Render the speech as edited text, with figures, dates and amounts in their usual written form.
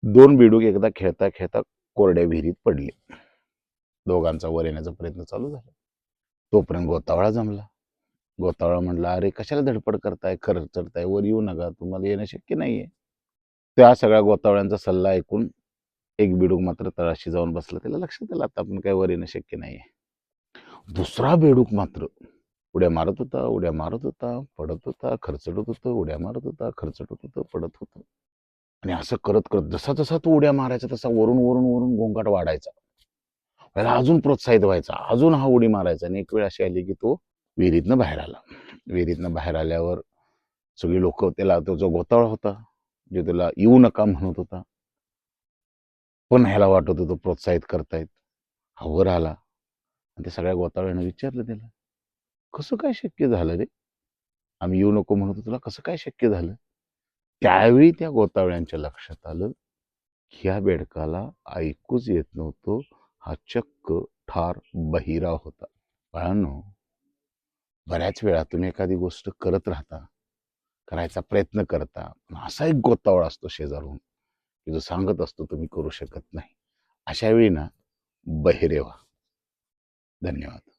दोन बेडूक एकदा खेळता खेळता कोरड्या विहिरीत पडले. दोघांचा वर येण्याचा प्रयत्न चालू झाला. तोपर्यंत गोतावळा जमला. गोतावळा म्हणला, अरे कशाला धडपड करताय, खरं चढताय, वर येऊ नका, तुम्हाला येणं शक्य नाहीये. त्या सगळ्या गोतावळ्यांचा सल्ला ऐकून एक बेडूक मात्र तळाशी जाऊन बसला. त्याला लक्षात आलं आता आपण काय वर येणं शक्य नाहीये. दुसरा बेडूक मात्र उड्या मारत होता, उड्या मारत होता, पडत होता, खरचटत होतं, उड्या मारत होता, खरचटत होतं, पडत होतं. आणि असं करत करत जसा जसा तो उड्या मारायचा तसा वरून वरून वरून गोंगाट वाढायचा. त्याला अजून प्रोत्साहित व्हायचा, अजून हा उडी मारायचा. आणि एक वेळ अशी आली की तो विहिरीतनं बाहेर आला. विहिरीतनं बाहेर आल्यावर सगळी लोक त्याला, तो जो गोतावळा होता जे त्याला येऊ नका म्हणत होता, पण ह्याला वाटत होतं प्रोत्साहित करतायत, हा वर आला. आणि त्या सगळ्या गोतावळ्यानं विचारलं त्याला, कसं काय शक्य झालं रे, आम्ही येऊ नको म्हणत होतो तुला, कसं काय शक्य झालं. त्यावेळी त्या गोतावळ्यांच्या लक्षात आलं, ह्या बेडकाला ऐकूच येत नव्हतं, हा चक्क ठार बहिरा होता. बाळांनो, बऱ्याच वेळा तुम्ही एखादी गोष्ट करत राहता, करायचा प्रयत्न करता, पण असा एक गोतावळा असतो शेजारून की जो सांगत असतो तुम्ही करू शकत नाही. अशा वेळी ना बहिरे व्हा. धन्यवाद.